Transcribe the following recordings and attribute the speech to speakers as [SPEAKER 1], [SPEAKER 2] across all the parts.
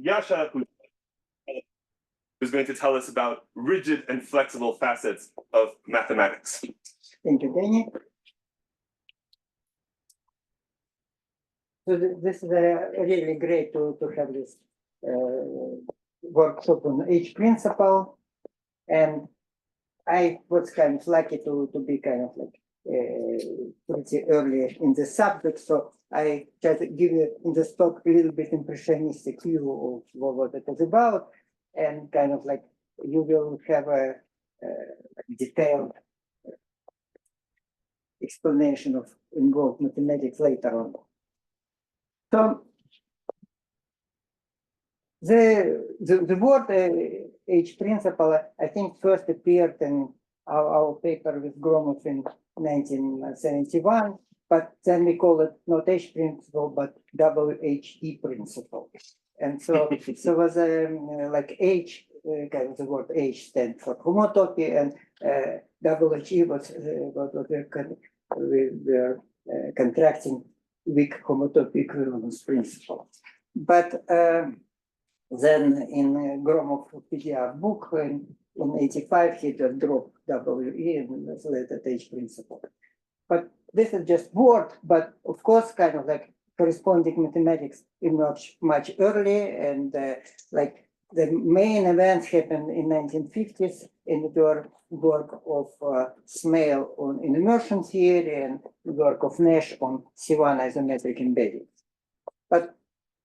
[SPEAKER 1] Yasha, who's going to tell us about rigid and flexible facets of mathematics.
[SPEAKER 2] Thank you, Danny. So this is really great to have this workshop on H principle, and I was kind of lucky to be kind of like pretty early in the subject, so I try to give you in this talk a little bit impressionistic view of what it is about, and kind of like you will have a detailed explanation of involved mathematics later on. So the word H principle, I think, first appeared in our paper with Gromov in 1971, but then we call it not H principle, but WHE principle. And so it was like H, kind of the word H stands for homotopy, and WHE was what we were contracting weak homotopy equivalence principle. But then in Gromov PDR book in 85, he just dropped WE and later H principle. But this is just word, but of course, kind of like corresponding mathematics emerged much early, and like the main events happened in 1950s in the work of Smale in immersion theory and work of Nash on C1 isometric embeddings. But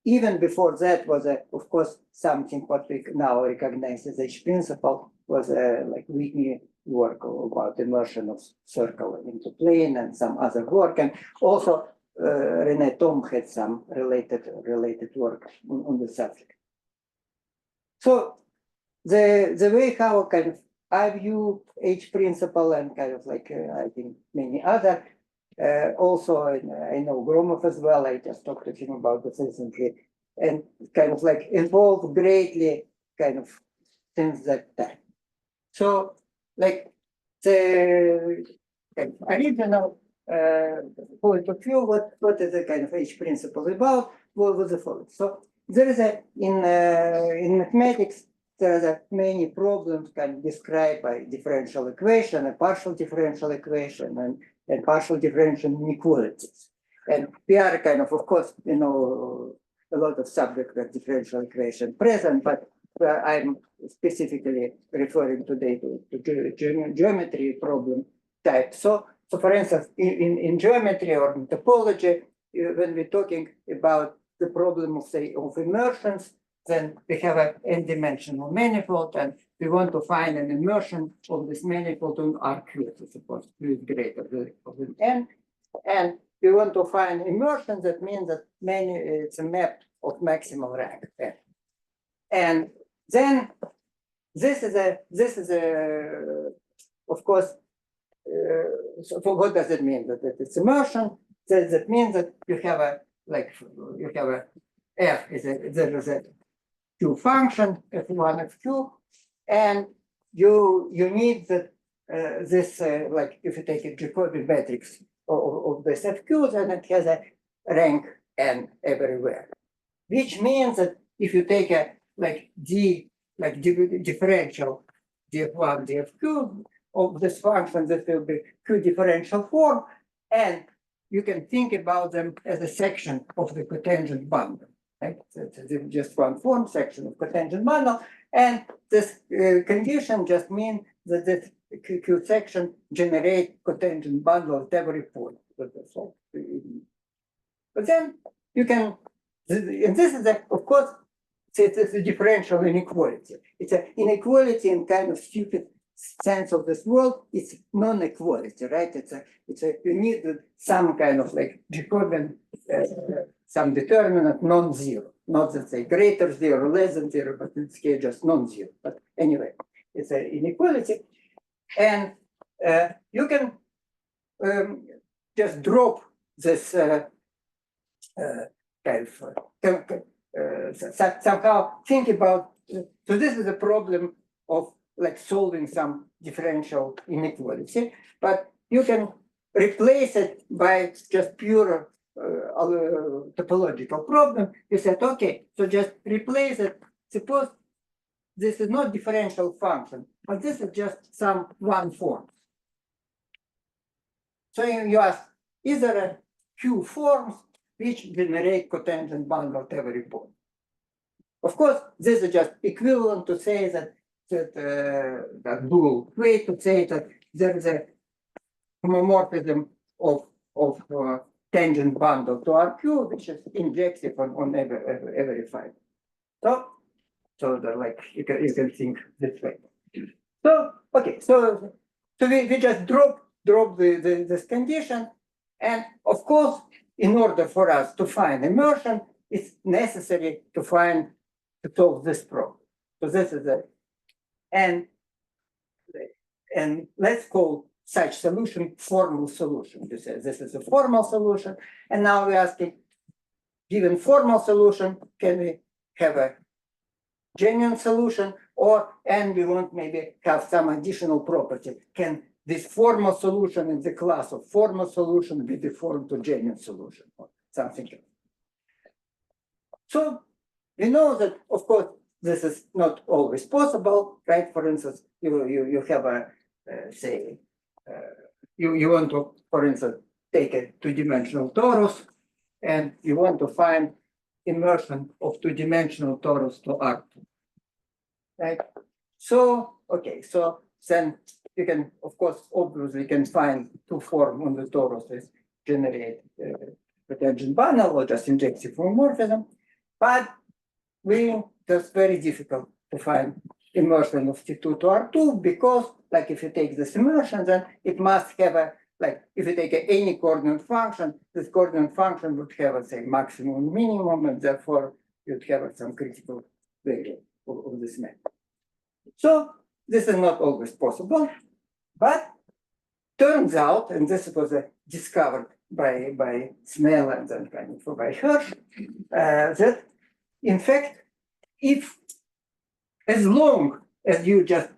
[SPEAKER 2] even before that was, of course, something what we now recognize as H principle was like Whitney work about immersion of circle into plane and some other work, and also René Thom had some related work on the subject. So the way how kind of I view H principle and kind of like I think many other. Also, I know Gromov as well. I just talked to him about this recently, and kind of like evolved greatly, kind of since that time. So, like the original point of view, what is the kind of H principle about? What was the following? So there is in mathematics there are many problems kind of described by differential equation, a partial differential equation, and partial differential inequalities. And we are kind of course, a lot of subject with differential equation present, but I'm specifically referring today to geometry problem type. So for instance, in geometry or in topology, when we're talking about the problem of, say, of immersions, then we have an n-dimensional manifold, and we want to find an immersion of this manifold on R cubed, suppose Q is greater than n, and we want to find immersion. That means that it's a map of maximal rank n. And then this is a of course. So what does it mean that it's immersion? That means that you have a f there is a Q function f1 of Q, and you need that this like if you take a Jacobi matrix of this FQ, then it has a rank n everywhere, which means that if you take a differential df1 dfq of this function, that will be Q differential form, and you can think about them as a section of the cotangent bundle. Right? So it's just one form section of cotangent bundle, and this condition just means that this Q section generates cotangent bundle at every point. But then you can, and this is of course, it's a differential inequality. It's an inequality in kind of stupid sense of this world. It's non-equality, right? It's a you need some kind of like Jacobian some determinant non-zero, not that say greater zero, less than zero, but in this case just non-zero. But anyway, it's an inequality, and you can just drop this kind of somehow think about. So this is a problem of like solving some differential inequality, but you can replace it by just pure topological problem, you said, okay, so just replace it. Suppose this is not differential function, but this is just some one form. So you ask, is there a Q forms which generate cotangent bundle at every point? Of course, this is just equivalent to say that that dual way to say that there is a homomorphism of tangent bundle to RQ, which is injective on every fiber. So that like you can think this way. So okay, so we just drop this condition, and of course, in order for us to find immersion, it's necessary to solve this problem. So this is and let's call such solution formal solution. This is a formal solution, and now we're asking, given formal solution, can we have a genuine solution, and we want maybe have some additional property? Can this formal solution in the class of formal solution be deformed to genuine solution or something else? So we know that, of course, this is not always possible, right? For instance, you have a say you want to, for instance, take a two-dimensional torus, and you want to find immersion of two-dimensional torus to R2, right? So okay, so then you can, of course, obviously can find two forms on the torus that generate cotangent bundle or just injective homomorphism, but that's very difficult to find immersion of T2 to R2, because like if you take this immersion, then it must have a, like if you take any coordinate function, this coordinate function would have a, say, maximum and minimum, and therefore you'd have some critical value of this map. So this is not always possible, but turns out, and this was discovered by Snell and then kind of by Hirsch, that in fact, if as long as you just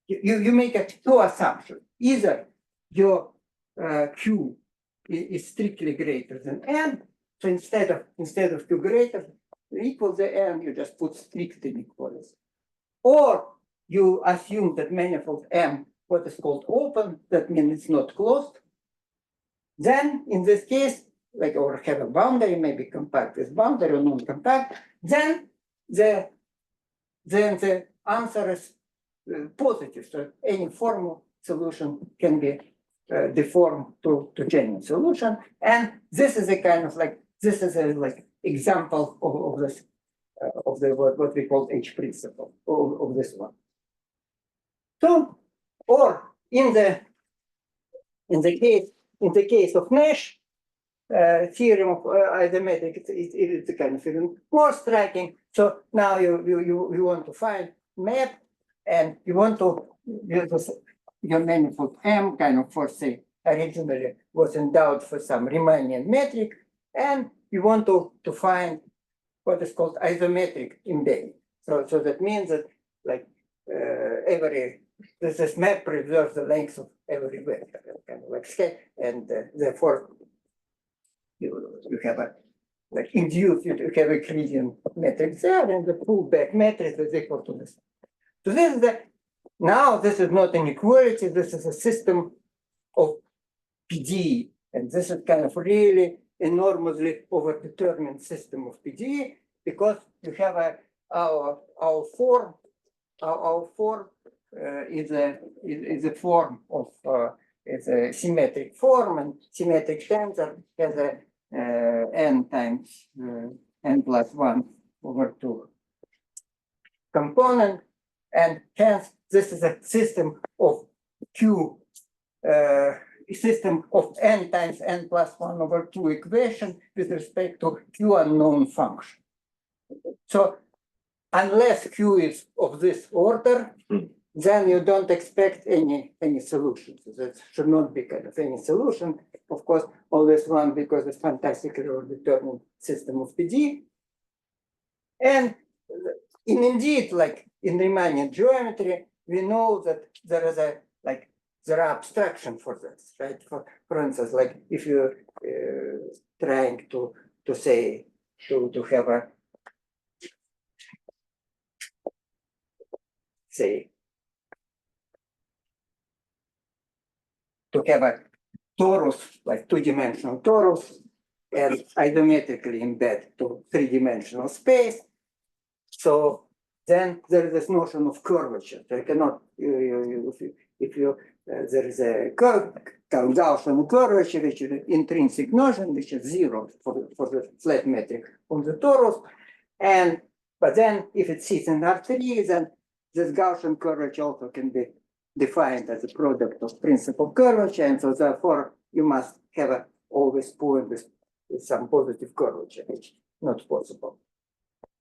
[SPEAKER 2] you make a two assumptions, either your Q is strictly greater than n, so instead of Q greater equal to n, you just put strict inequality, or you assume that manifold M what is called open, that means it's not closed. Then in this case, like or have a boundary, maybe compact is boundary or non-compact, then the answer is positive. So any formal solution can be deformed to genuine solution. And this is a kind of like, this is a like example of this, of the what we call H principle of this one. So, or in the case of Nash, theorem of isometric, it's kind of even more striking. So now you want to find map, and you want to use your manifold M kind of for, say, originally was endowed for some Riemannian metric, and you want to find what is called isometric embedding. So that means that like this map preserves the length of every vector, kind of like scale, and therefore you have a like induced, you have a Euclidean matrix there, and the pullback matrix is equal to this. So this is now this is not an equality, this is a system of PDE, and this is kind of really enormously overdetermined system of PDE, because you have our form is a form of is a symmetric form, and symmetric tensor has a n times n plus 1 over 2 component, and hence this is a system of Q system of n times n plus 1 over 2 equation with respect to Q unknown function. So unless Q is of this order, then you don't expect any solution. So that should not be kind of any solution. Of course, always one, because it's fantastically determined system of PD. And indeed, like in Riemannian geometry, we know that there is there are abstraction for this, right? For instance, like if you trying to say, to have a, say, to have a torus, like two-dimensional torus, and isometrically embed to three-dimensional space. So then there is this notion of curvature. There cannot, if you there is a Gaussian curvature, which is an intrinsic notion, which is zero for the flat metric on the torus. And but then if it sits in R3, then this Gaussian curvature also can be defined as a product of principal curvature, and so therefore you must have a always point with some positive curvature, which is not possible.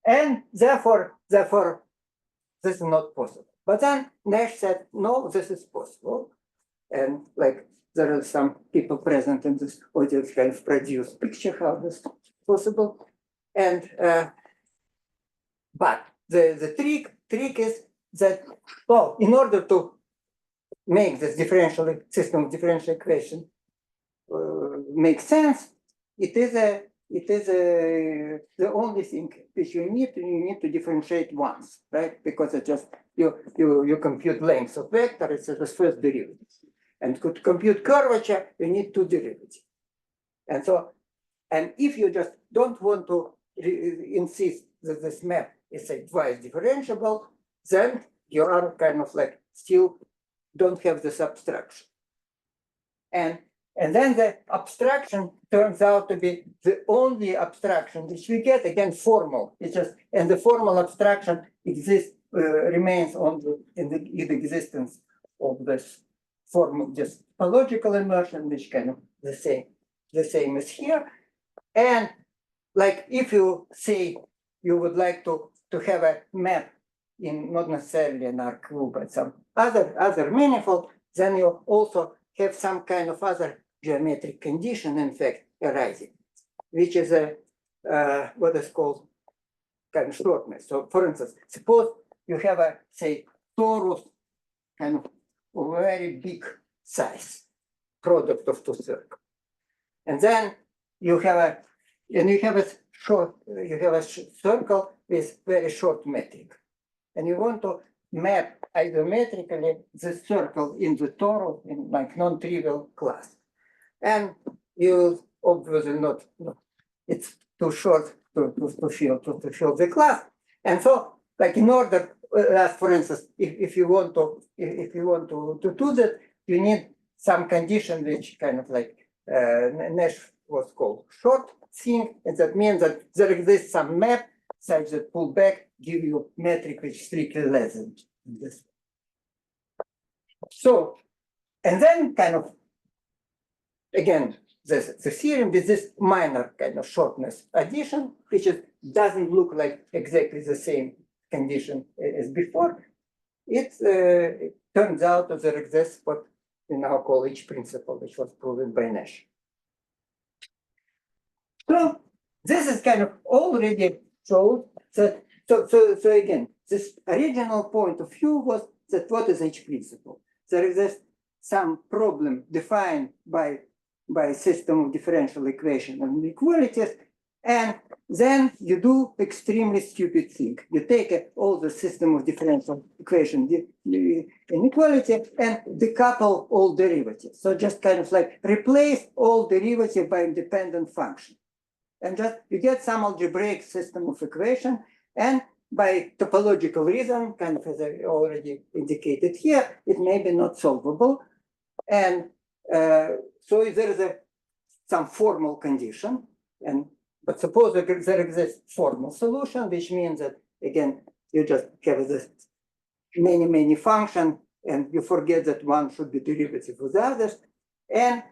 [SPEAKER 2] And therefore, this is not possible. But then Nash said, no, this is possible. And like there are some people present in this audience kind of produce picture how this is possible. And but the trick is that, well, in order to make this differential system of differential equation make sense, it is the only thing which you need to differentiate once, right? Because it just you compute length of vector, it's the first derivative. And to compute curvature, you need two derivatives. And so, and if you just don't want to insist that this map is a twice differentiable, then you are kind of like still don't have this abstraction. And then the abstraction turns out to be the only abstraction which we get, again, formal. It's just, and the formal abstraction exists, remains in the existence of this form of just topological immersion, which kind of the same as here. And like if you say you would like to have a map in not necessarily an R-cube, but some other manifold, then you also have some kind of other geometric condition, in fact, arising, which is a what is called kind of shortness. So, for instance, suppose you have a, say, torus kind of very big size product of two circles, and then you have a circle with very short metric, and you want to map isometrically the circle in the torus in like non-trivial class. And you obviously not, it's too short to fill the class. And so, like in order, for instance, if you want to do that, you need some condition which kind of like Nash was called short thing, and that means that there exists some map such that pull back give you metric which is strictly less than this. So, and then kind of again, the theorem with this minor kind of shortness addition, which doesn't look like exactly the same condition as before, it turns out that there exists what we now call H principle, which was proven by Nash. So this is kind of already showed that, so again, this original point of view was that what is H principle? There exists some problem defined by system of differential equation and inequalities, and then you do extremely stupid thing. You take all the system of differential equation inequality and decouple all derivatives. So just kind of like replace all derivatives by independent function. And just you get some algebraic system of equation, and by topological reason, kind of as I already indicated here, it may be not solvable. And so there is some formal condition, but suppose there exists formal solution, which means that again you just have this many function, and you forget that one should be derivative with the others, and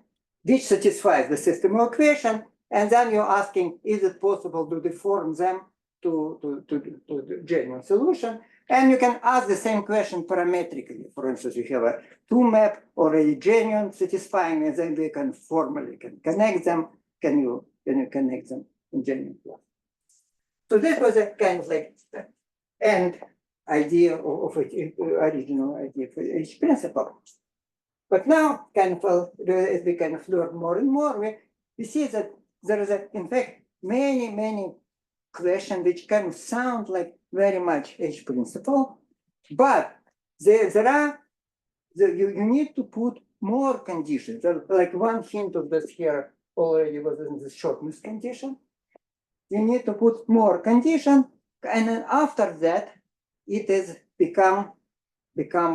[SPEAKER 2] which satisfies the system of equation, and then you're asking, is it possible to deform them to the genuine solution? And you can ask the same question parametrically. For instance, you have a two map already genuine, satisfying, and then we can formally connect them. Can you connect them in genuine class? So this was a kind of like end idea of original idea for each principle. But now, kind of as we kind of learn more and more, we see that there is in fact many questions which kind of sound like very much H principle, but you need to put more conditions. Like one hint of this here already was in the shortness condition. You need to put more condition, and then after that, it is become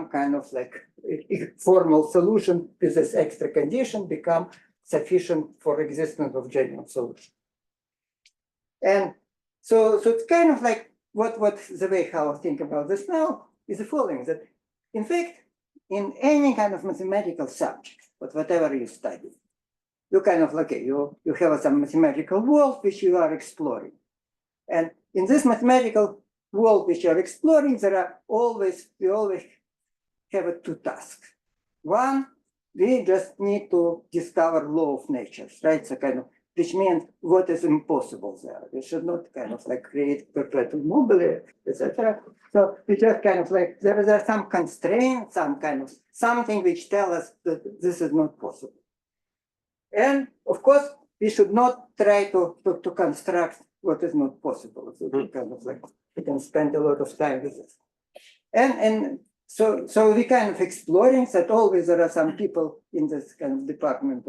[SPEAKER 2] kind of like a formal solution with this extra condition become sufficient for existence of genuine solution. And so it's kind of like what the way how I think about this now is the following, that in fact, in any kind of mathematical subject, but whatever you study, you kind of like, you have some mathematical world which you are exploring. And in this mathematical world which you are exploring, we always have two tasks. One, we just need to discover law of nature, right? So kind of, which means what is impossible there. We should not kind of like create perpetual mobile, etc. So we just kind of like, there are some constraints, some kind of something which tell us that this is not possible. And of course, we should not try to construct what is not possible. So we kind of like, we can spend a lot of time with this. And so we kind of exploring that always there are some people in this kind of department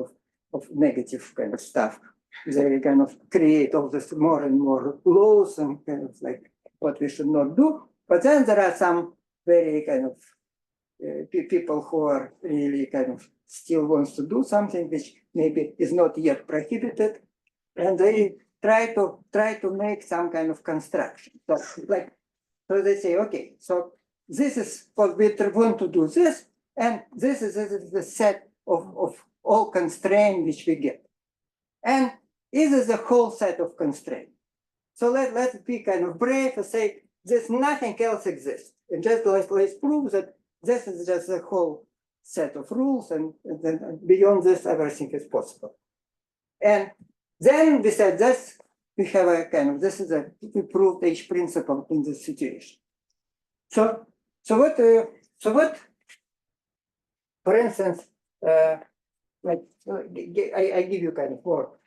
[SPEAKER 2] of negative kind of stuff. They kind of create all this more and more laws and kind of like what we should not do. But then there are some very kind of people who are really kind of still wants to do something which maybe is not yet prohibited, and they try to make some kind of construction. So they say, okay, so this is what we want to do this, and this is the set of all constraints which we get. And this is the whole set of constraints. So let's be kind of brave and say there's nothing else exists. And just let's prove that this is just a whole set of rules, and then beyond this, everything is possible. And then we said this, we have a kind of, this is we proved H principle in this situation. So what, for instance, like I give you kind of more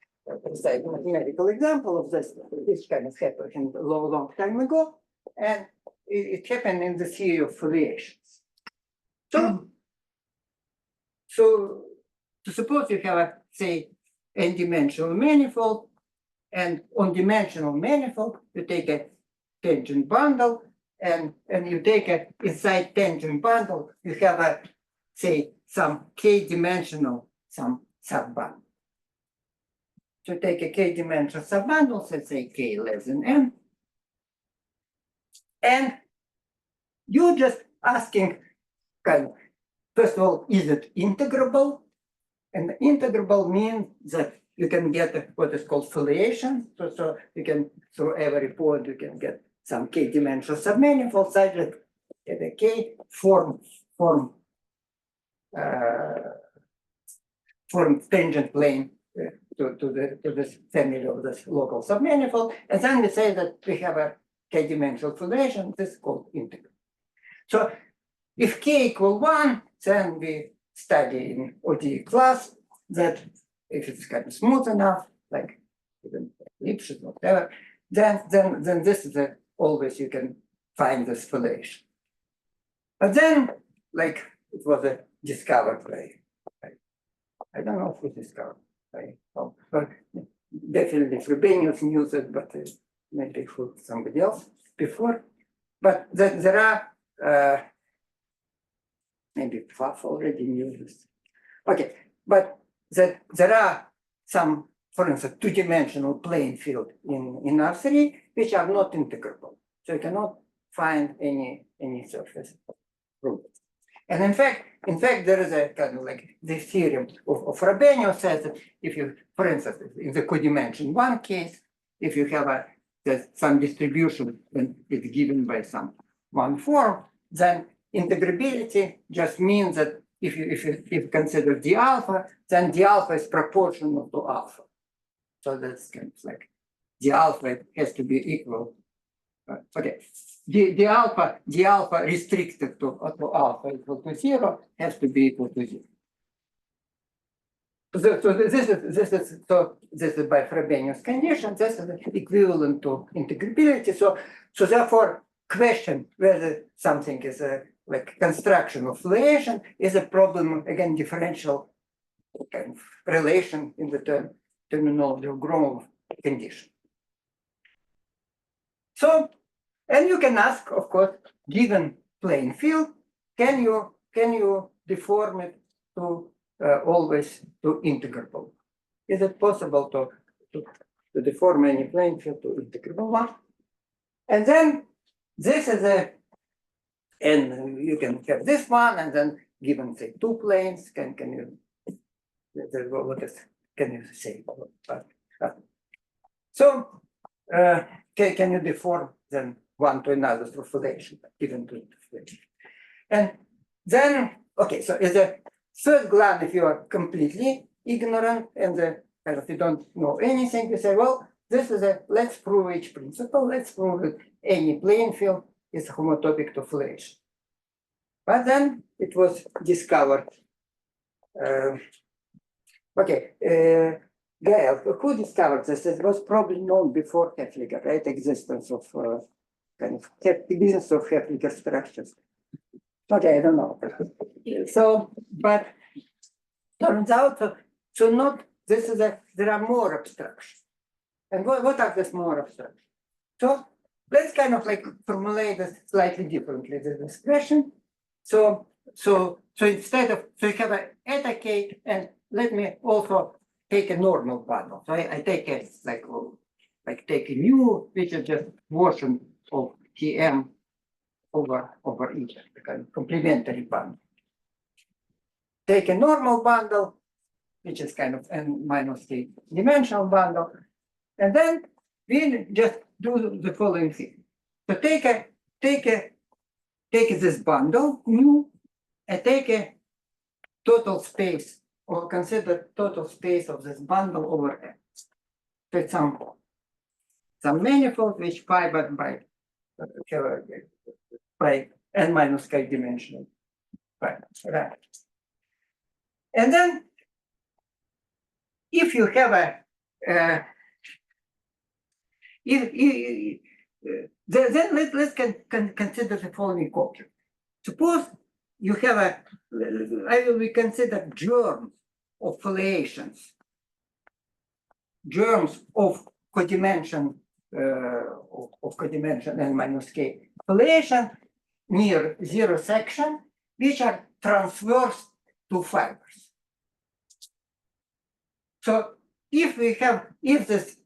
[SPEAKER 2] precise mathematical example of this. This kind of happened a long time ago, and it happened in the theory of foliations. So to suppose you have a, say, n-dimensional manifold, and on dimensional manifold, you take a tangent bundle, and you take a inside tangent bundle, you have a, say, some k-dimensional subbundle. So take a k-dimensional subbundle, let's say k less than n, and you're just asking, kind of, first of all, is it integrable? And integrable means that you can get what is called foliation. So you can, through every point, you can get some k-dimensional submanifold such that the k form tangent plane to this family of this local submanifold. And then we say that we have a k-dimensional foliation. This is called integral. So if k equal 1, then we study in ODE class that if it's kind of smooth enough, like even ellipses, whatever, then this is always you can find this foliation. But then, like it was discovered by, I don't know who discovered, but definitely Frobenius knew that, but maybe for somebody else before. But there are maybe Pfaff already knew this. Okay, but there are some, for instance, two-dimensional plane field in R3 which are not integrable. So you cannot find any surface rule. And in fact, there is a kind of like the theorem of Frobenius says that if you, for instance, in the codimension one case, if you have some distribution and it's given by some one form, then integrability just means that if you consider d alpha, then d alpha is proportional to alpha. So that's kind of like d alpha has to be equal. Okay, d alpha restricted to alpha equal to 0 has to be equal to 0. This is by Frobenius condition. This is equivalent to integrability. So therefore, question whether something is a like construction of fluctuation is a problem, again, differential kind of relation in the terminology of Gromov condition. So, and you can ask, of course, given plane field, can you deform it to always to integrable? Is it possible to deform any plane field to integrable one? And then this is and you can have this one, and then given say two planes, can you say? So can you deform then one to another through fluctuation, given to fluctuation? And then okay, so as a third glance, if you are completely ignorant and if you don't know anything, you say, well, this is let's prove H principle. Let's prove that any plane field is homotopic to fluctuation. But then it was discovered. Gael, who discovered this? It was probably known before Heffliger, right? Existence of kind of business of Heffliger structures. Okay, I don't know. So, but turns out, so not this is there are more abstractions. And what are these more abstractions? So let's kind of like formulate this slightly differently, this question. So instead of, so you have a eta k, and let me also take a normal bundle. So I take a take a mu, which is just version of Tm over E, the kind of complementary bundle. Take a normal bundle, which is kind of n minus k dimensional bundle, and then we just do the following thing. So take this bundle mu, and take a total space, or consider total space of this bundle over n. So it's some manifold which pi by n minus k dimensional pi, right? And then if you have then let's consider the following object. Suppose you have I will consider germs of fluctuations, germs of codimension n minus k fluctuation near zero section, which are transverse to fibers. So if this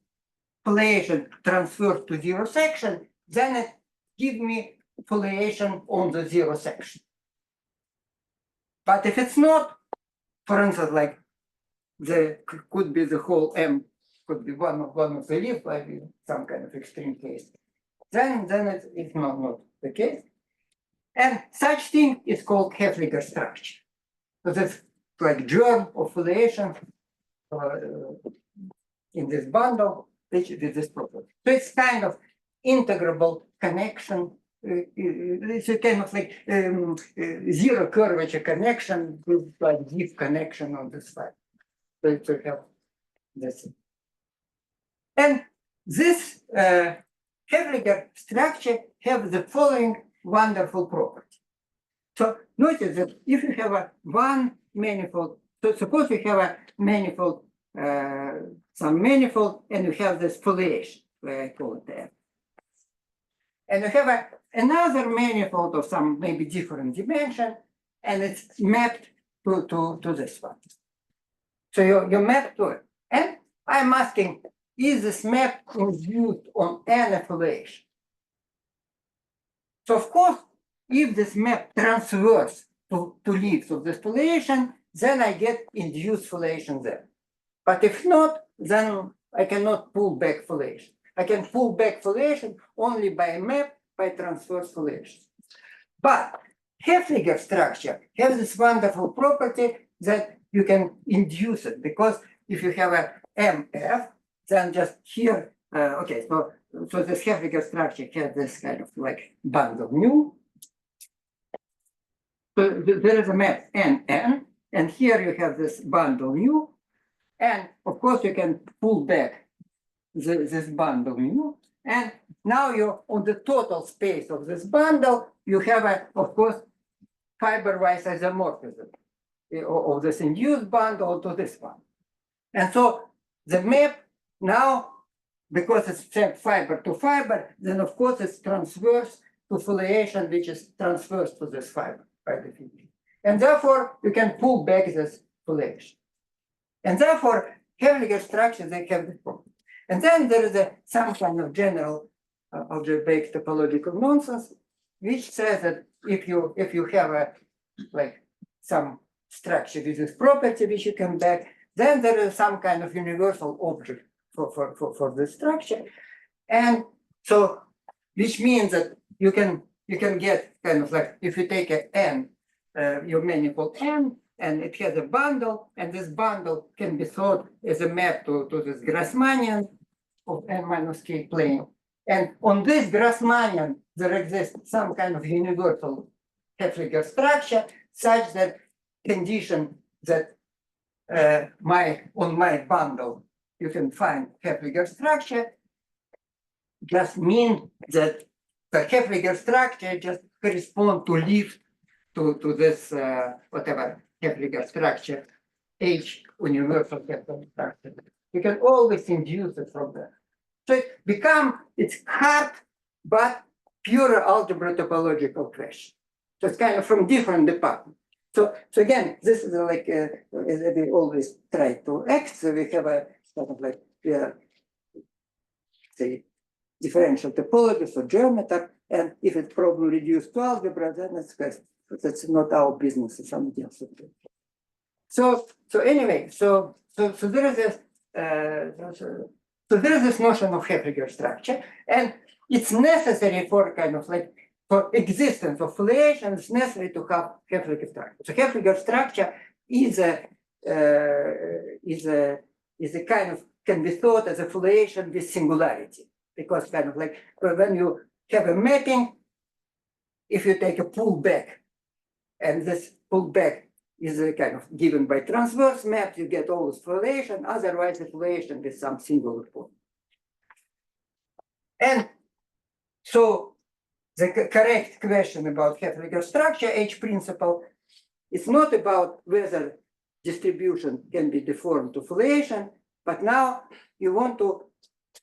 [SPEAKER 2] fluctuation transfers to zero section, then it gives me fluctuation on the zero section. But if it's not, for instance, like could be the whole M, could be one of the leaf, like in some kind of extreme case, then it's not the case. And such thing is called Heffliger structure. So that's like germ of fluctuation in this bundle, which is this property. So it's kind of integrable connection. It's a kind of like zero curvature connection with like deep connection on this side. So it will have this. And this Heffliger structure have the following wonderful property. So notice that if you have one manifold, so suppose you have a manifold, some manifold, and you have this fluctuation, where I call it there. And you have another manifold of some maybe different dimension, and it's mapped to this one. So you map to it. And I'm asking, is this map induced on any fluctuation? So of course, if this map transfers to leaves of this fluctuation, then I get induced fluctuation there. But if not, then I cannot pull back fluctuation. I can pull back fluctuation only by a map by transverse fluctuation. But Heffliger structure has this wonderful property that you can induce it, because if you have a MF, then just here, okay, so this Heffliger structure has this kind of like bundle mu. So there is a map NN, and here you have this bundle mu. And of course, you can pull back this bundle mu. And now you're on the total space of this bundle, you have of course, fiber-wise isomorphism of this induced bundle to this one. And so the map now, because it's sent fiber to fiber, then of course it's transverse to foliation, which is transverse to this fiber by definition. And therefore, you can pull back this foliation. And therefore, Haveliger structures, they have the problem. And then there is some kind of general algebraic topological nonsense, which says that if you have some structure with this property which you come back, then there is some kind of universal object for the structure. And so, which means that you can get kind of like, if you take a n, your manifold n, and it has a bundle, and this bundle can be thought as a map to this Grassmannian of n minus k plane. And on this Grassmannian, there exists some kind of universal Haveliger structure such that condition that on my bundle you can find Haveliger structure just mean that the Haveliger structure just correspond to lift to this whatever Haveliger structure H universal Haveliger structure. You can always induce it from there. So it's hard but pure algebra topological question. So it's kind of from different departments. So again, this is like as we always try to act. So we have a sort of like say differential topology for geometer, and if it's problem reduced to algebra, then that's not our business. It's something else. So anyway, so there is this there is this notion of Haveliger structure, and it's necessary for kind of like for existence of foliation, it's necessary to have Haveliger structure. So Haveliger structure is a kind of can be thought as a foliation with singularity, because kind of like when you have a mapping, if you take a pullback, and this pullback is a kind of given by transverse map, you get all this foliation, otherwise the foliation with some singular point. And so the correct question about Haveliger structure, H principle, is not about whether distribution can be deformed to foliation, but now you want to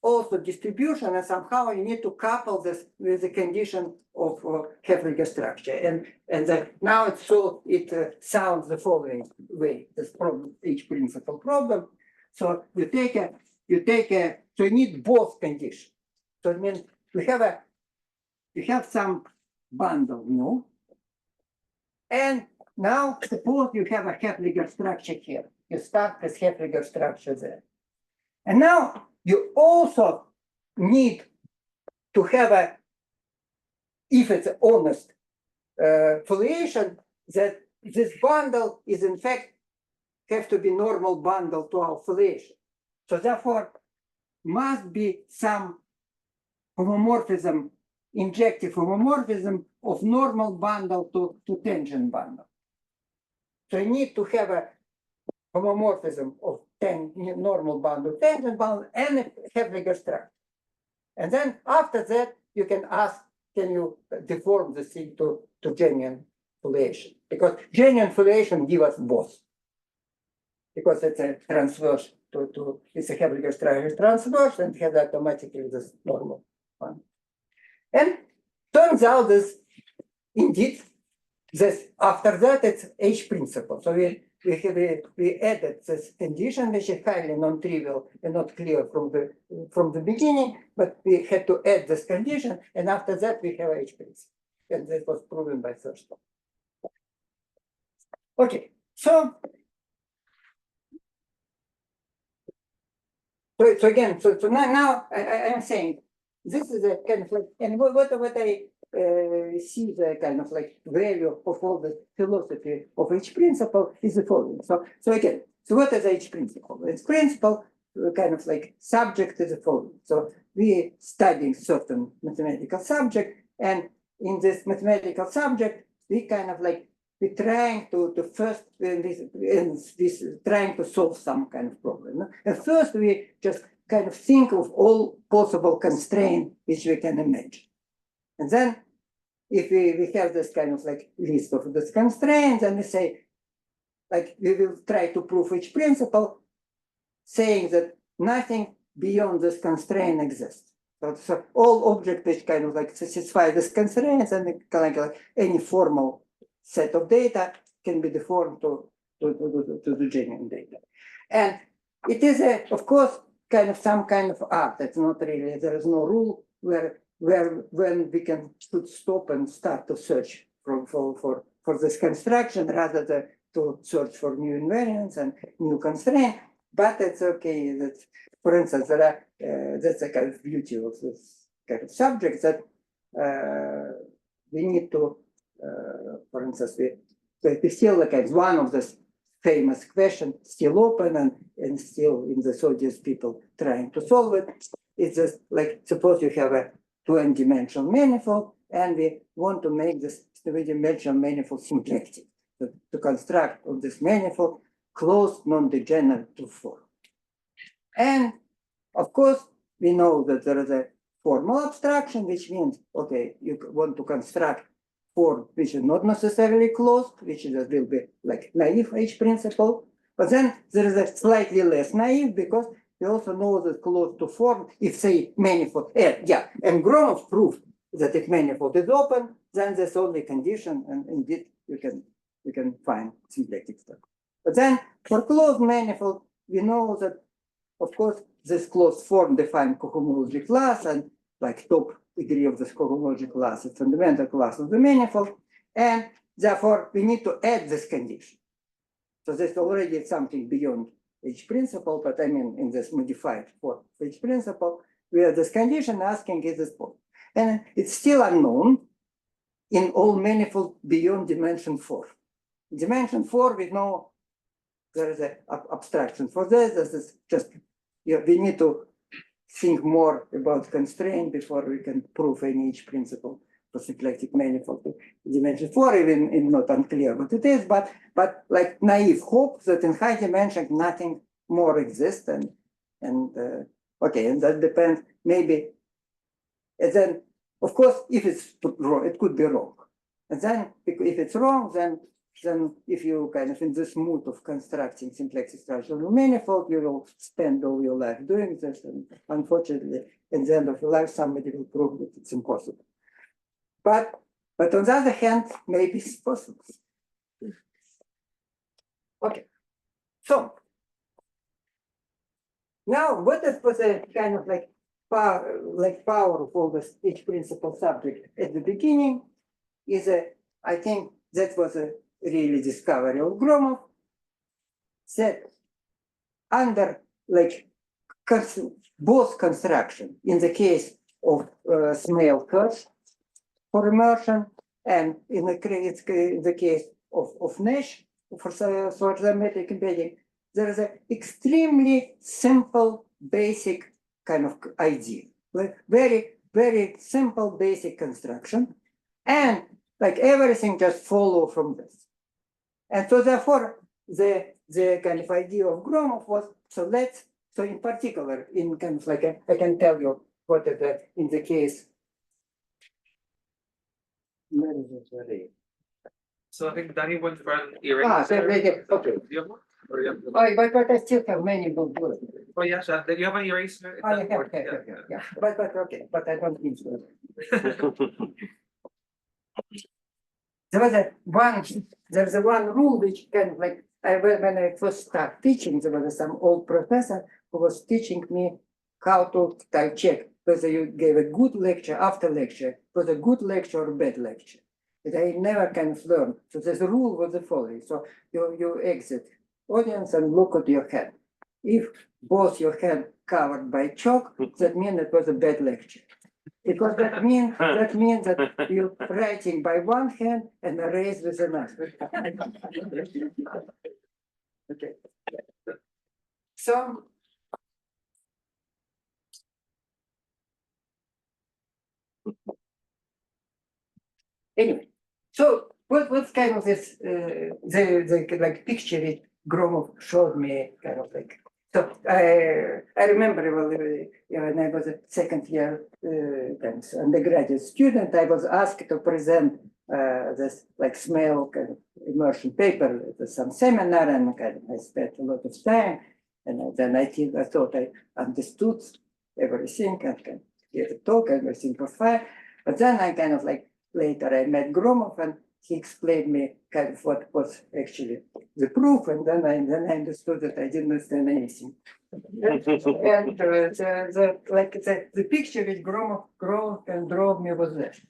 [SPEAKER 2] also distribution, and somehow you need to couple this with the condition of Haveliger structure. And now it sounds the following way, this problem, H principle problem. So you need both conditions. So it means you have some bundle mu, and now suppose you have a Haveliger structure here. You start this Haveliger structure there. And now you also need to have if it's honest foliation, that this bundle is in fact have to be normal bundle to our foliation. So therefore, must be some homomorphism, injective homomorphism of normal bundle to tangent bundle. So you need to have a homomorphism of normal bundle, tangent bundle, and a Haveliger structure. And then after that, you can ask, can you deform the thing to genuine foliation? Because genuine foliation give us both. Because it's a transverse it's a Haveliger structure transverse and has automatically this normal one. And turns out this indeed this after that it's H principle. So we added this condition which is highly non-trivial and not clear from the beginning, but we had to add this condition, and after that we have H principle, and that was proven by Thurston. Okay, so again, so now I am saying this is a kind of like, and what I see the kind of like value of all the philosophy of H principle is the following. So again, so what is H principle? H principle kind of like subject is the following. So we studying certain mathematical subject, and in this mathematical subject, we kind of like we're trying to first this trying to solve some kind of problem. No? At first, we just kind of think of all possible constraints which we can imagine, and then if we have this kind of like list of these constraints, and we say, like, we will try to prove each principle, saying that nothing beyond this constraint exists. So all objects which kind of like satisfy these constraints, and like any formal set of data can be deformed to the genuine data. And it is of course kind of some kind of art. It's not really, there is no rule where when we can should stop and start to search for this construction rather than to search for new invariants and new constraints. But it's okay that, for instance, there are that's a kind of beauty of this kind of subject, that we need to, for instance, we still like one of the famous questions still open and still in the audience people trying to solve it. It's just like, suppose you have a 2-dimensional manifold and we want to make this 3-dimensional manifold symplectic, to construct of this manifold closed non-degenerative form. And of course, we know that there is a formal abstraction, which means, okay, you want to construct form which is not necessarily closed, which is, will be like naive H principle. But then there is a slightly less naive, because we also know that closed to form, if say manifold, and Gromov proved that if manifold is open, then there's only condition, and indeed you can find symplectic stuff. But then for closed manifold, we know that, of course, this closed form defines cohomology class, and like top degree of this cohomology class is fundamental class of the manifold, and therefore we need to add this condition. So this already is something beyond H principle, but I mean in this modified form of H principle, we have this condition asking is this form. And it's still unknown in all manifold beyond dimension 4. Dimension 4, we know there is an abstraction for this. This is just, we need to think more about constraint before we can prove any H principle for symplectic manifold to dimension 4, even in not unclear what it is, but like naive hope that in high dimension nothing more exists, and okay, and that depends maybe. And then, of course, if it's wrong, it could be wrong. And then, if it's wrong, then if you kind of in this mood of constructing symplectic structural manifold, you will spend all your life doing this, and unfortunately, in the end of your life, somebody will prove that it's impossible. But on the other hand, maybe it's possible. Okay, so now what was a kind of like power of all this H principle subject at the beginning is I think that was a really discovery of Gromov, that under like both construction in the case of Smale curves for immersion, and in the case of Nash for symmetric embedding, there is an extremely simple basic kind of idea, like very simple basic construction, and like everything just follow from this. And so therefore the kind of idea of Gromov was, so in particular in kind of like I can tell you what is in the case.
[SPEAKER 3] So I think Danny went for an eraser.
[SPEAKER 2] Okay.
[SPEAKER 3] Do you have one? Or you have
[SPEAKER 2] But I still have many good words.
[SPEAKER 3] Oh yeah, sure. Do you have an eraser?
[SPEAKER 2] I have, yeah. But okay, but I don't need to. There's a one rule which kind of like, when I first started teaching, there was some old professor who was teaching me how to check whether you gave a good lecture after lecture, was a good lecture or bad lecture. And I never kind of learned. So there's a rule was the following. So you exit audience and look at your head. If both your head covered by chalk, that means it was a bad lecture. Because that means that you're writing by one hand and erase with another. Okay. So anyway, so what's kind of this the like picture it Gromov showed me kind of like. So I remember when I was a second year kind of undergraduate student, I was asked to present this like small kind of immersion paper at some seminar, and kind of I spent a lot of time, and then I thought I understood everything and can give a talk, everything was fine. But then I kind of like later I met Gromov and he explained me kind of what was actually the proof, and then I understood that I didn't understand anything. And the picture which Gromov and drew me was this.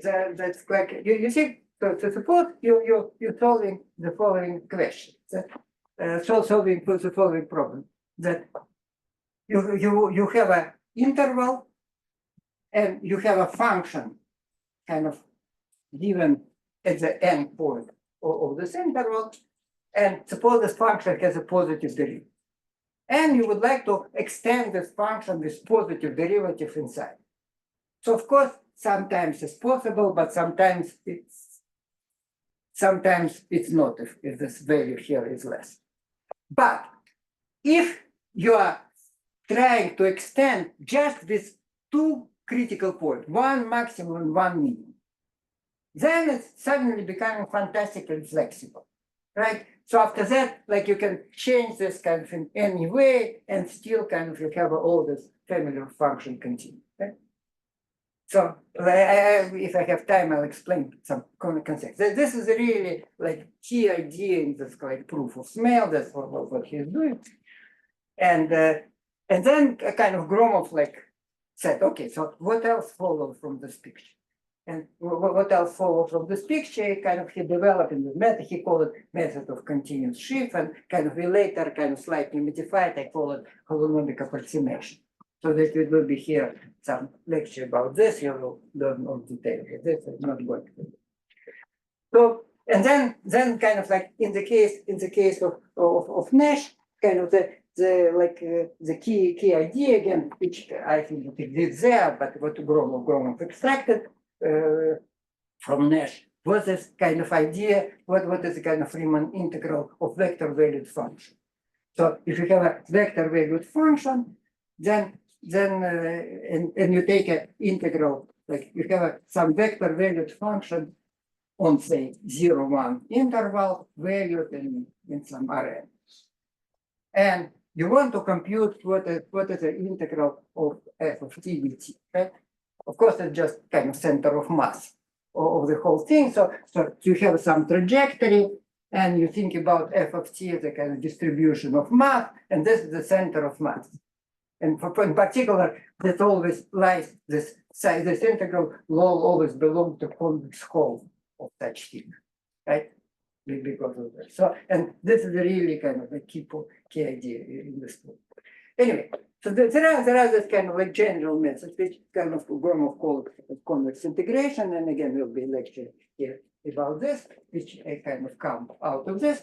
[SPEAKER 2] That's like you see. So suppose you're solving the following question. Solving the following problem. That you have an interval and you have a function kind of given at the end point of this interval, and suppose this function has a positive derivative. And you would like to extend this function with positive derivative inside. So of course, sometimes it's possible, but sometimes it's not if this value here is less. But if you are trying to extend just with two critical points, one maximum and one minimum, then it's suddenly becoming fantastically flexible, right? So after that, like you can change this kind of in any way and still kind of you have all this family of function continue. Right? So if I have time, I'll explain some concepts. This is really like key idea in this like proof of smell. That's what he's doing. And then a kind of Gromov like said, okay, so what else follows from this picture? And what else follows from this picture? Kind of he developed in the method. He called it method of continuous shift, and kind of we later kind of slightly modified. I call it holonomic approximation. So that it will be here some lecture about this. You will learn more detail. This is not going to. So and then kind of like in the case of Nash, kind of the key idea again, which I think it is there, but what Gromov extracted from Nash was this kind of idea. What is the kind of Riemann integral of vector valued function? So if you have a vector valued function, then and you take an integral, like you have some vector valued function on say 0, 1 interval valued in some Rn. And you want to compute what is the integral of f of t dt, right? Of course, it's just kind of center of mass of the whole thing. So you have some trajectory, and you think about f of t as a kind of distribution of mass, and this is the center of mass. And in particular, that always lies this integral will always belong to convex hull of such thing, right? Because of that. So, and this is really kind of a key idea in this book. Anyway, so there are this kind of like general methods, which kind of Gromov called convex integration, and again will be a lecture here about this, which kind of come out of this.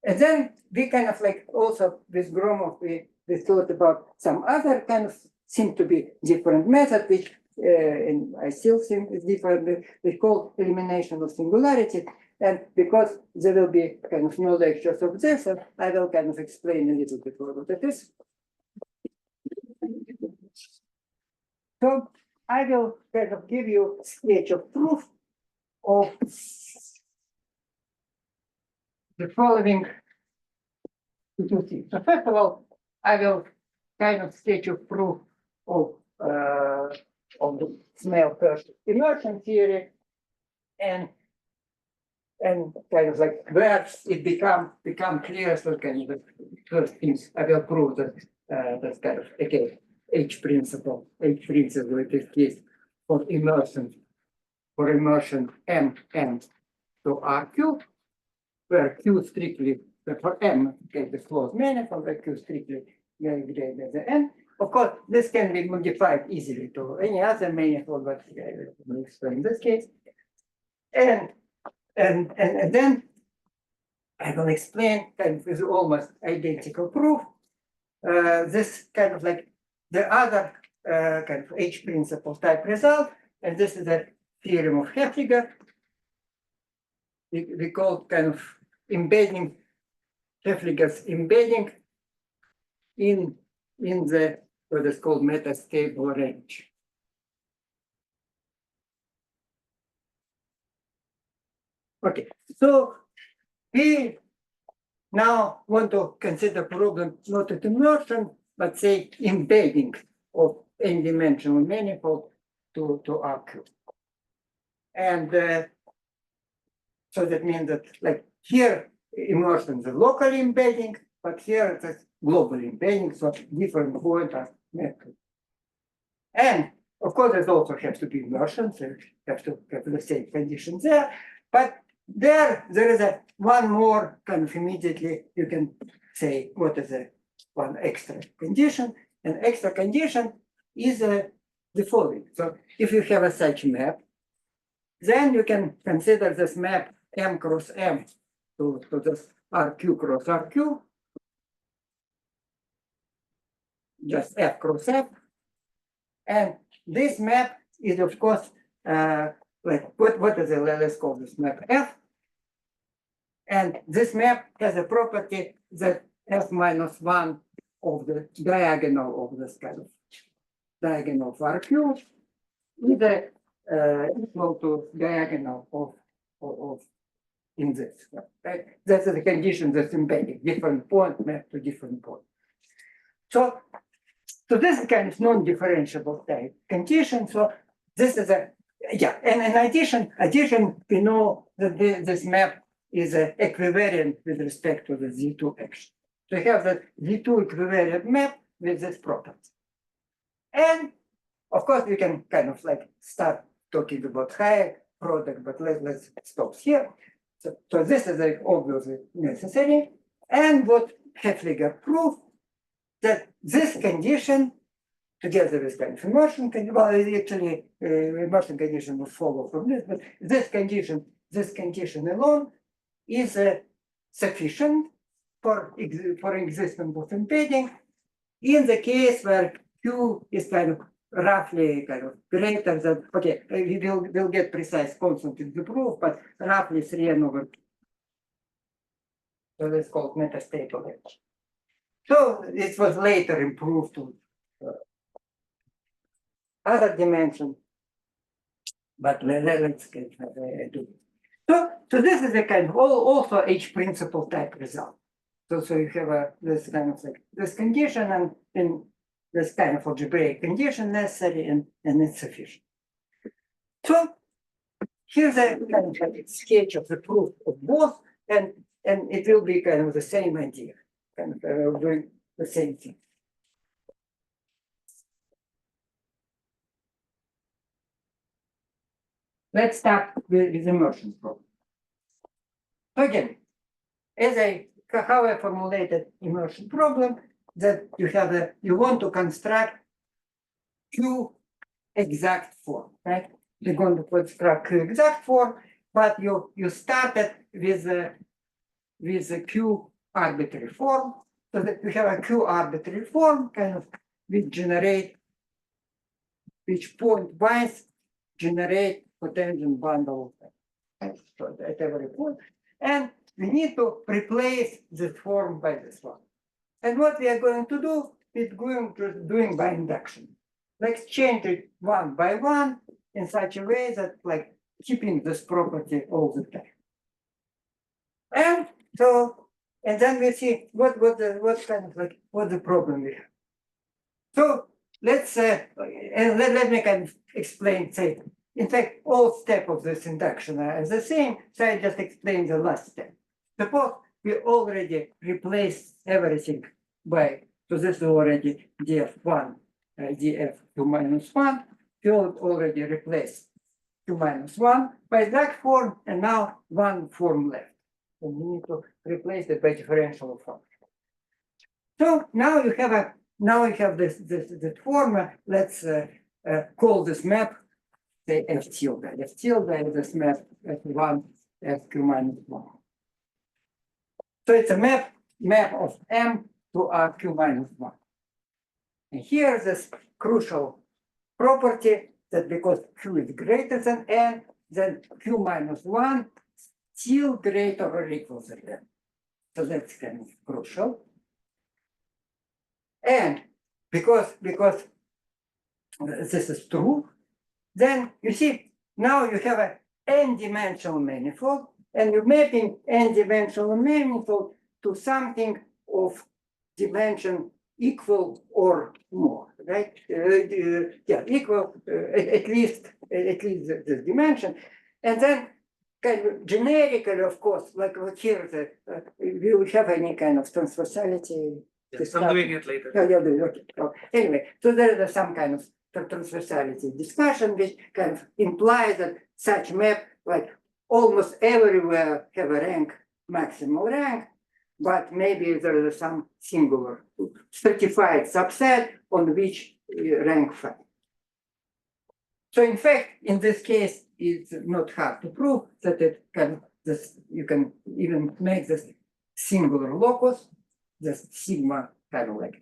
[SPEAKER 2] And then we kind of like also with Gromov we thought about some other kind of seem to be different method, which and I still think is different. We call elimination of singularity. And because there will be kind of no lectures of this, I will kind of explain a little bit what it is. So I will kind of give you a sketch of proof of the following two things. So first of all, I will kind of sketch of proof of the small first immersion theory, and kind of like where it become clear. So kind of the first things I will prove that that's kind of again H principle in this case for immersion M to RQ, where Q strictly for M okay, the closed manifold, where Q strictly greater than N. Of course, this can be modified easily to any other manifold, but I will explain this case. And then I will explain kind of with almost identical proof. This kind of like the other kind of H principle type result, and this is the theorem of Hefliger. we call kind of embedding, Hefflinger's embedding in the what is called metastable range. Okay, so we now want to consider problem not at immersion, but say embedding of n-dimensional manifold to RQ. And so that means that like here immersion is a local embedding, but here it's a global embedding, so different points are met. And of course, it also has to be immersion, so you have to have the same conditions there. But there is a one more kind of immediately you can say what is a one extra condition. An extra condition is the following. So if you have a such map, then you can consider this map M cross M to this RQ cross RQ, just F cross F. And this map is, of course, like what is it? Let's call this map F. And this map has a property that F minus 1 of the diagonal of this kind of diagonal of RQ is equal to diagonal of in this. Right? That's the condition that's embedded, different point map to different point. So this is kind of non-differentiable type condition. So this is a, yeah, and in addition, we know that this map is equivariant with respect to the Z2 action. So you have the Z2 equivariant map with this property. And of course, we can kind of like start talking about higher product, but let's stop here. So this is like obviously necessary. And what Hefflinger proved that this condition, together with kind of immersion condition, well, actually immersion condition will follow from this, but this condition alone is sufficient for existence of embedding in the case where Q is kind of roughly kind of greater than, okay, we'll get precise constant in the proof, but roughly 3n over 2. So that's called metastable range. So it was later improved to other dimension, but let's get do it. So this is a kind of also H principle type result. So you have this kind of like this condition and then this kind of algebraic condition necessary and it's sufficient. So here's a kind of like sketch of the proof of both, and it will be kind of the same idea, kind of doing the same thing. Let's start with immersion problem. So again, how I formulated immersion problem, that you want to construct Q exact form, right? You're going to construct Q exact form, but you started with a Q arbitrary form, so that you have a Q arbitrary form, kind of which point wise generate potential bundle at every point, and we need to replace this form by this one. And what we are going to do is doing by induction. Let's change it one by one in such a way that like keeping this property all the time. And then we see what the problem we have. So let's and let me kind of explain. Say, in fact, all steps of this induction are the same. So I just explained the last step. Suppose we already replaced everything by, so this is already df1, df2 minus 1. We already replaced 2 minus 1 by that form, and now one form left. And we need to replace it by differential form. So now you have this form. Let's call this map, say F tilde. F tilde is this map F1, Fq minus 1. So it's a map of M to RQ minus 1. And here's this crucial property that because Q is greater than N, then Q minus 1 still greater or equal than that. So that's kind of crucial. And because this is true, then you see now you have a n-dimensional manifold, and you're mapping n-dimensional manifold to something of dimension equal or more, right? Yeah, equal at least the dimension, and then kind of generically, of course, like here, will we have any kind of transversality?
[SPEAKER 3] Yes, I'm doing it later.
[SPEAKER 2] Yeah, you're doing okay. So anyway, so there is some kind of transversality discussion, which kind of implies that such map, like almost everywhere, have a rank, maximal rank, but maybe there is some singular stratified subset on which rank 5. So in fact, in this case, it's not hard to prove that it can you can even make this singular locus, this sigma kind of like.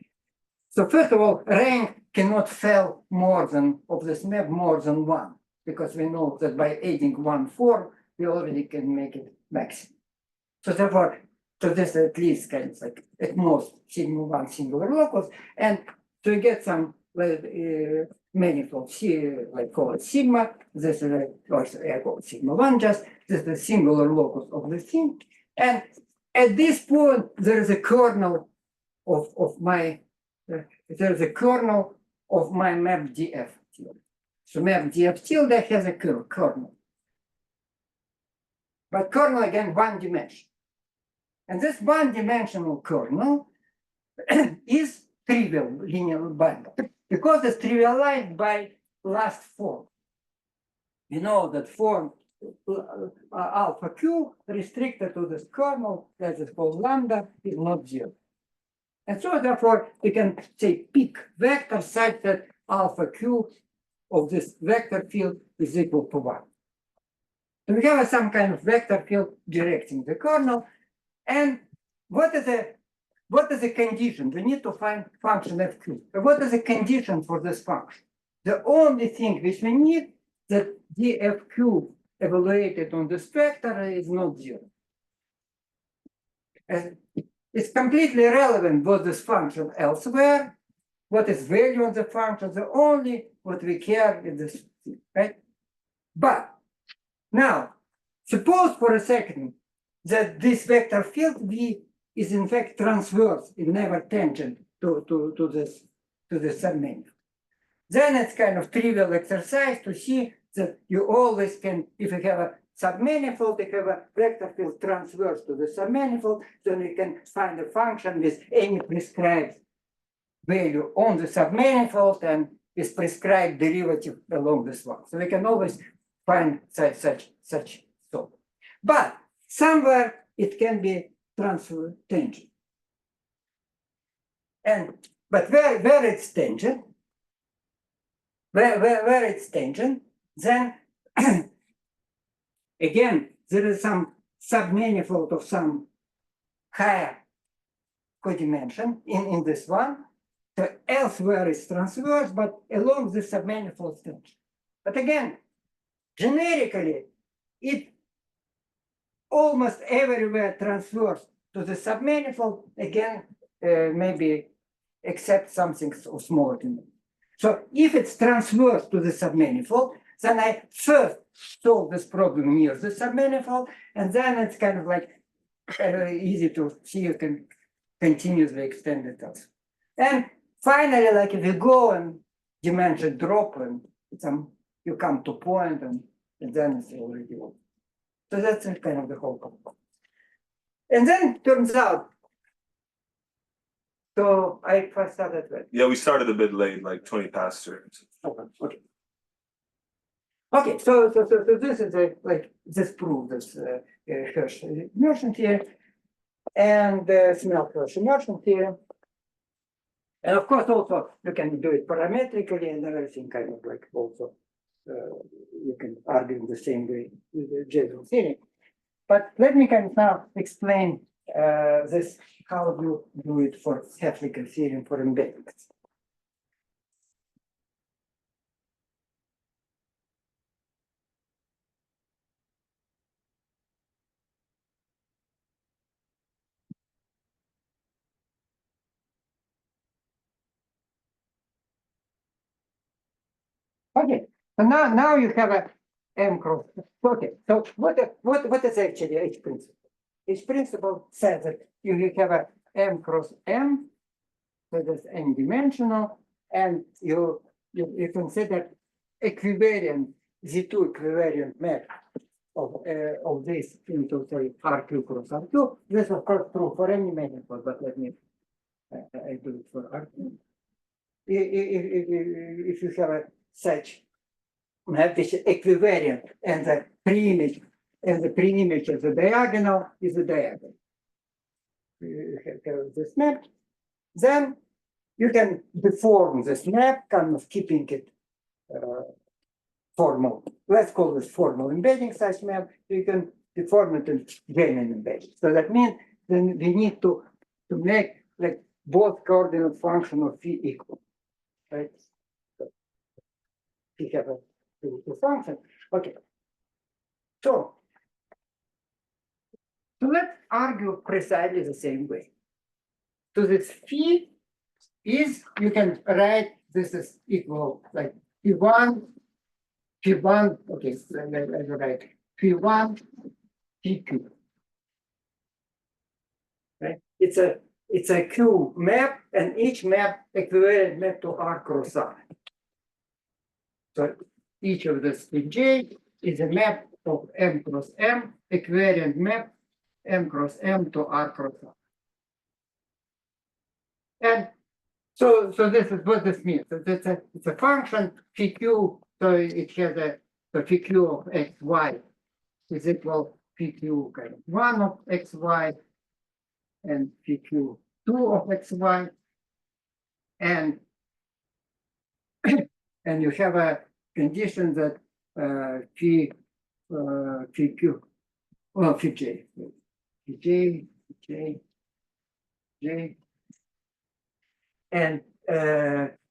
[SPEAKER 2] So first of all, rank cannot fail more than of this map more than 1, because we know that by adding 1 form, we already can make it maximum. So therefore, so this at least kind of like at most sigma 1 singular locus, and to get some manifold, like call it sigma, this is also I call it sigma 1 just, this is the singular locus of the thing. And at this point, there is a kernel of my, there is a kernel of my map df tilde. So map df tilde has a kernel. But kernel again, one dimension. And this one-dimensional kernel is trivial linear bundle because it's trivialized by last form. We know that form alpha q restricted to this kernel that is called lambda is not 0. And so therefore we can say pick vector such that alpha q of this vector field is equal to 1. So we have some kind of vector field directing the kernel. And what is the condition? We need to find function f q. What is the condition for this function? The only thing which we need that dfq evaluated on this vector is not 0. And it's completely irrelevant what this function elsewhere, what is value of the function. The only what we care is this, right? But now, suppose for a second that this vector field V is in fact transverse, it's never tangent to this submanifold. Then it's kind of trivial exercise to see that you always can, if you have a submanifold, you have a vector field transverse to the submanifold, then you can find a function with any prescribed value on the submanifold and with prescribed derivative along this one. So we can always find such so. But somewhere it can be transfer tangent. And but where it's tangent, where it's tangent, then again there is some submanifold of some higher codimension in this one. So elsewhere it's transverse, but along the submanifold tangent. But again, generically, it almost everywhere transverse to the submanifold, again, maybe except something so small to me. So if it's transverse to the submanifold, then I first solve this problem near the submanifold, and then it's kind of like easy to see you can continuously extend it out. And finally, like if you go and dimension drop and you come to point and then it's already over. So that's kind of the whole component. And then it turns out, so I first started with.
[SPEAKER 1] Yeah, we started a bit late, like 20 past or
[SPEAKER 2] Okay. Okay, so this is like this proof this Hirsch immersion theory and Smelt-Hirsch immersion theory. And of course, also you can do it parametrically and everything kind of like also you can argue in the same way with the general theory. But let me kind of now explain this, how you do it for Hefflicker theorem for embeddings. Okay, so now you have a M cross. Okay, so what is actually H principle? H principle says that you have a M cross M, so that's n-dimensional, and you consider equivariant Z2 equivariant map of this into say RQ cross RQ. This is of course true for any manifold, but let me I do it for RQ. If you have a such map which is equivariant and the pre-image of the diagonal is the diagonal. You have this map, then you can deform this map, kind of keeping it formal. Let's call this formal embedding such map. You can deform it in genuine embedding. So that means then we need to make like both coordinate function of phi equal. Right? So we have a function. Okay. So let's argue precisely the same way. So this phi is, you can write this is equal like P1, okay, so I write P1, PQ. Right? It's a Q map, and each map equivalent map to R cross R. So each of this Pj is a map of M cross M, equivariant map M cross M to R cross R. And so this is what this means. So it's a function PQ, so it has a PQ of xy is equal PQ kind of 1 of xy and PQ 2 of xy, and and you have a condition that PQ, well, Pj, and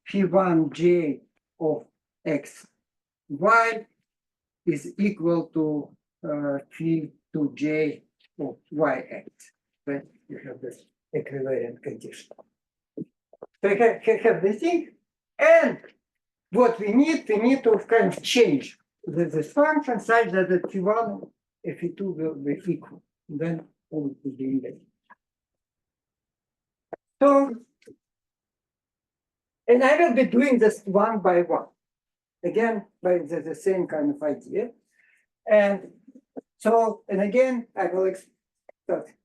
[SPEAKER 2] P1j of xy is equal to P2j of yx. Right? You have this equivalent condition. So you have this thing, and what we need to kind of change this function such that the P1 and P2 will be equal. Then all will be indeed. So, and I will be doing this one by one. Again, by the same kind of idea. And so, and again, I will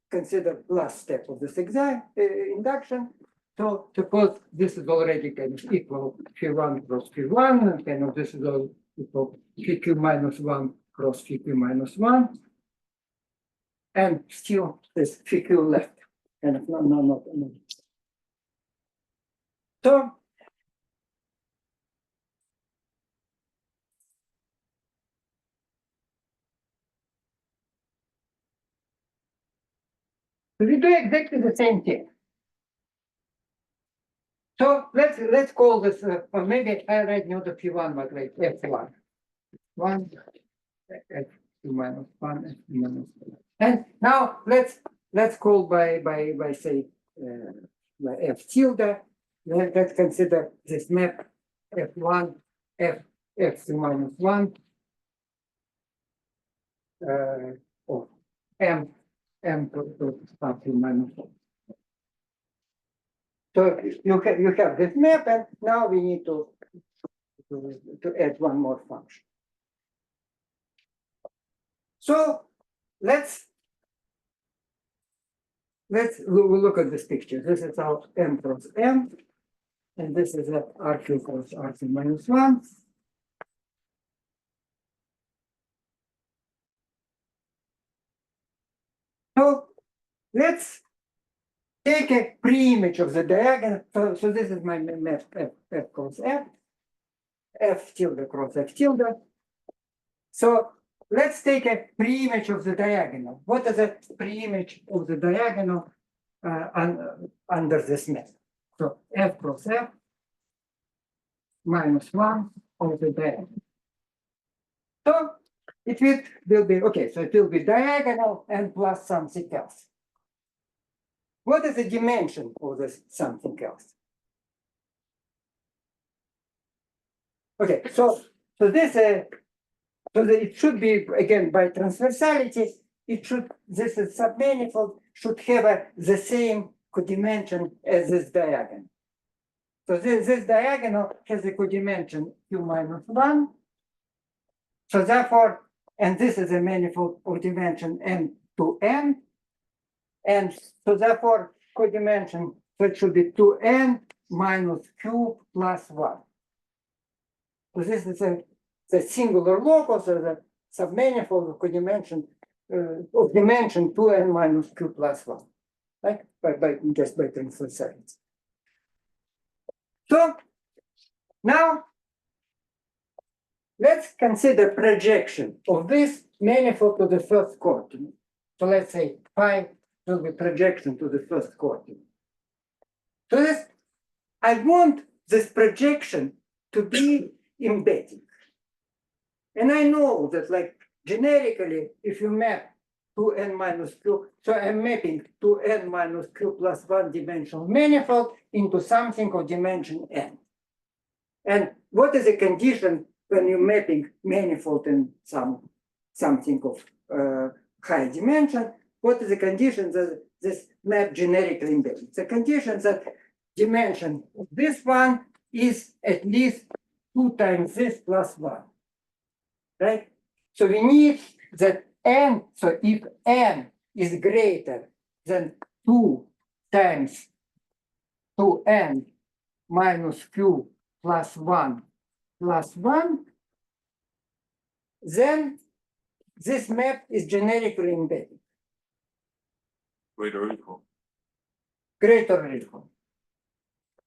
[SPEAKER 2] consider last step of this exam induction. So suppose this is already kind of equal P1 cross P1, and kind of this is all equal PQ minus 1 cross PQ minus 1. And still there's PQ left. And no. So we do exactly the same thing. So let's call this, or maybe I write not the P1, but like F1. 1, F2 minus 1, F2 minus 1. And now let's call by say by F tilde. Let's consider this map F1, F2 minus 1 of M to something minus 1. So you have this map, and now we need to add one more function. So let's look at this picture. This is our M cross M, and this is a RQ cross RQ minus 1. So let's take a pre-image of the diagonal. So this is my map F cross F tilde cross F tilde. So let's take a pre-image of the diagonal. What is a pre-image of the diagonal under this map? So F cross F minus 1 of the diagonal. So it will be, okay, so it will be diagonal and plus something else. What is the dimension of this something else? Okay, so this so that it should be again by transversality. It should this is submanifold should have the same codimension as this diagonal. So this diagonal has a codimension q minus 1. So therefore, and this is a manifold of dimension n to n. And so therefore, codimension, so it should be 2n minus q plus 1. So this is the singular locus of the submanifold of codimension of dimension 2n minus q plus 1. Right? Just by transversality. So now let's consider projection of this manifold to the first coordinate. So let's say phi will be projection to the first coordinate. So this, I want this projection to be embedding. And I know that like generically, if you map 2n minus q, so I'm mapping 2n minus q plus 1 dimensional manifold into something of dimension n. And what is the condition when you're mapping manifold in something of high dimension? What is the condition that this map generically embedded? The condition that dimension of this one is at least 2 times this plus 1. Right? So we need that n, so if n is greater than 2 times 2n minus q plus 1 plus 1, then this map is generically embedded.
[SPEAKER 1] Greater or equal.
[SPEAKER 2] Greater or equal.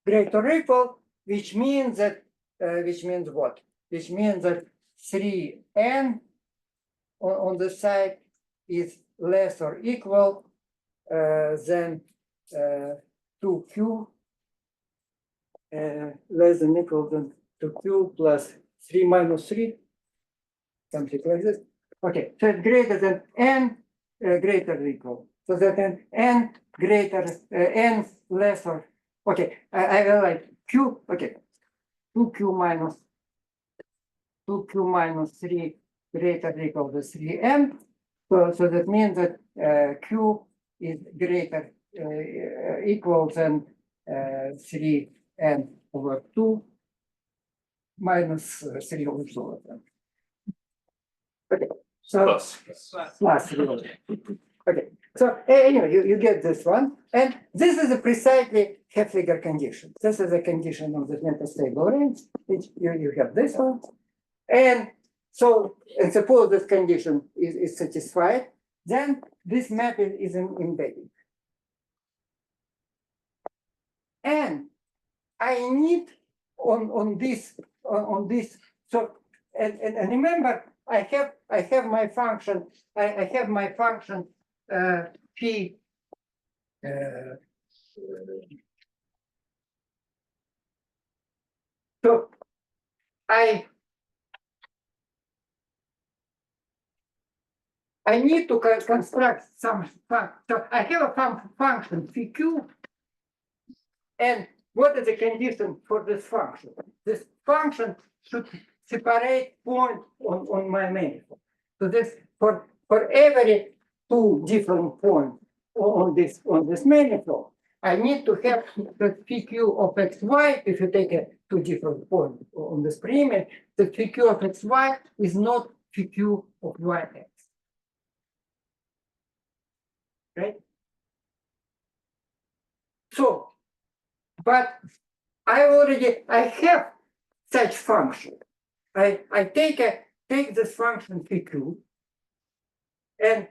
[SPEAKER 2] Greater or equal, which means that, which means what? Which means that 3n on the side is less or equal than 2q, less than equal than 2q plus 3 minus 3, something like this. Okay, so it's greater than n, greater or equal. So that n greater, n less or, okay, I will write q, okay, 2q minus 3 greater or equal to 3n. So that means that q is greater equal than 3n over 2 minus 3 over 2. Okay, so plus 3 over. Okay, so anyway, you get this one, and this is a precisely Heffliger condition. This is a condition of the metastable range. You have this one, and so and suppose this condition is satisfied, then this map is embedded. And I need on this. So and remember, I have my function. I have my function p. So I need to construct some so I have a function phi q, and what is the condition for this function? This function should separate point on my manifold. So this for every 2 different points on this manifold, I need to have the phi q of xy. If you take 2 different points on this preimage, the phi q of xy is not phi q of yx. Right? So, but I have such function. I take this function phi q, and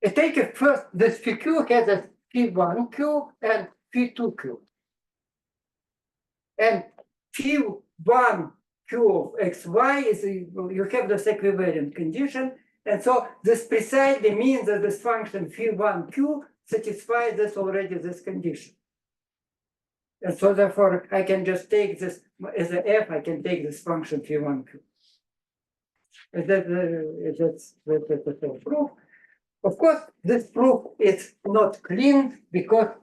[SPEAKER 2] I take it first. This phi q has a phi 1q and phi 2q, and phi 1q of xy is you have this equivalent condition. And so this precisely means that this function phi 1q satisfies this condition. And so therefore I can just take this as a f, I can take this function phi 1q. That's the proof. Of course, this proof is not clean because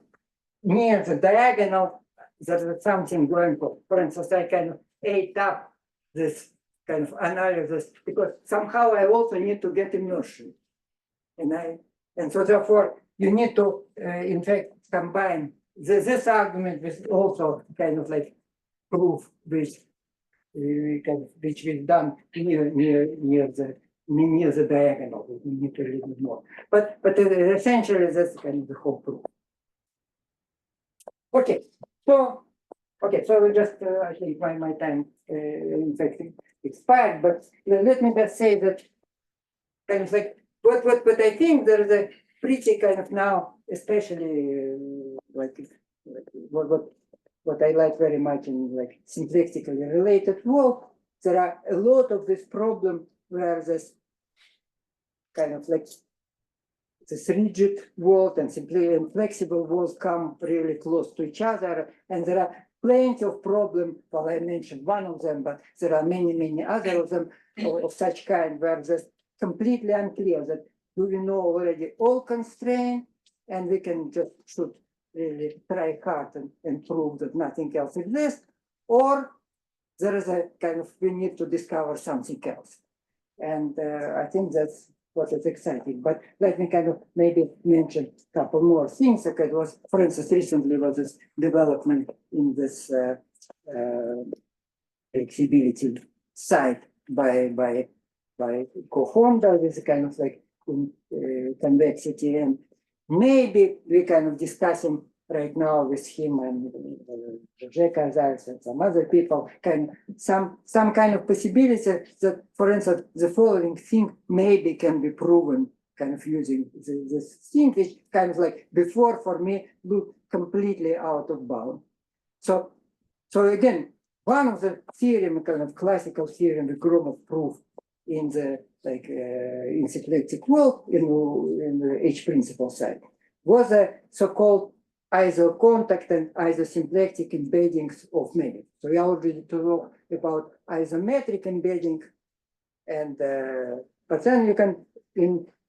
[SPEAKER 2] near the diagonal there's something going on. For instance, I kind of ate up this kind of analysis because somehow I also need to get immersion. And so therefore you need to in fact combine this argument with also kind of like proof which we've done near the diagonal. We need to read it more. But essentially that's kind of the whole proof. Okay, so we just I think my time in fact expired, but let me just say that kind of like what I think there is a pretty kind of now, especially like what I like very much in like symplectically related world, there are a lot of this problem where this kind of like this rigid world and simply inflexible world come really close to each other, and there are plenty of problems. Well, I mentioned one of them, but there are many other of them of such kind where there's completely unclear that do we know already all constraints, and we can just should really try hard and prove that nothing else exists, or there is a kind of we need to discover something else. And I think that's what is exciting. But let me kind of maybe mention a couple more things. Okay, it was, for instance, recently was this development in this flexibility side by co-founder with kind of like convexity, and maybe we kind of discussing right now with him and Jeka and some other people kind some kind of possibility that, for instance, the following thing maybe can be proven kind of using this thing, which kind of like before for me looked completely out of bound. So again, one of the theorem, kind of classical theorem, the Gromov proof in the like in symplectic world in the H principle side was a so-called isocontact and isosymplectic embeddings of many. So we already talked about isometric embedding, and but then you can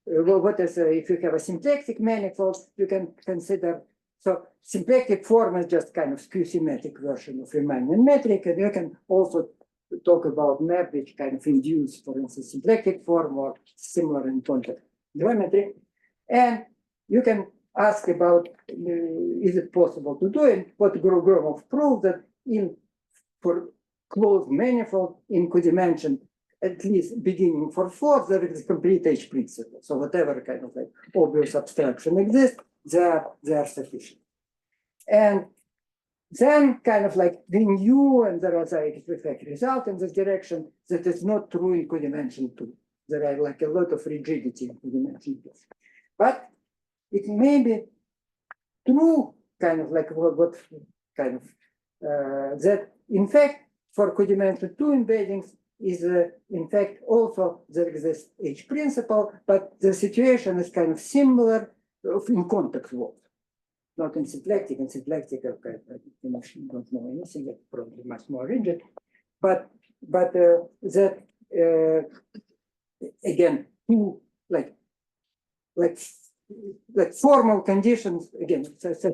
[SPEAKER 2] what is if you have a symplectic manifold, you can consider. So symplectic form is just kind of skew-symmetric version of Riemannian metric, and you can also talk about map which kind of induce, for instance, symplectic form or similar in contact geometry. And you can ask about is it possible to do it? What Gromov proved that for closed manifold in codimension, at least beginning for 4, there is a complete H principle. So whatever kind of like obvious abstraction exists, they are sufficient. And then kind of like we knew, and there was a effect result in this direction, that is not true in codimension 2. There are like a lot of rigidity in codimension 2. But it may be true, kind of like what kind of that in fact for codimension 2 embeddings is in fact also there exists H principle, but the situation is kind of similar in contact world, not in symplectic. In symplectic, okay, you don't know anything, it's probably much more rigid, but that again, two like formal conditions again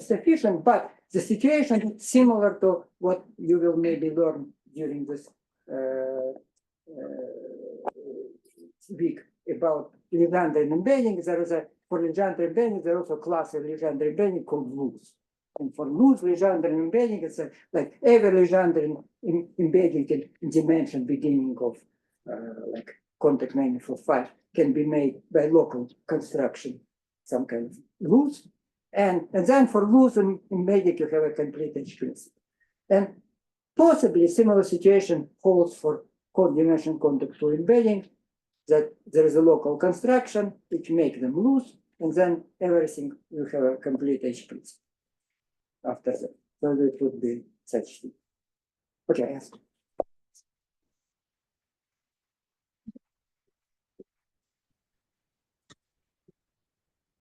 [SPEAKER 2] sufficient, but the situation is similar to what you will maybe learn during this week about Legendre embedding. There is for Legendre embedding, there is also a class of Legendre embedding called loose. And for loose Legendre embedding, it's like every Legendre embedding in dimension beginning of like contact manifold 5 can be made by local construction, some kind of loose. And then for loose embedding, you have a complete H principle. And possibly similar situation holds for code-dimension contact 2 embedding, that there is a local construction which make them loose, and then everything you have a complete H principle after that. So it would be such thing. Okay, I asked.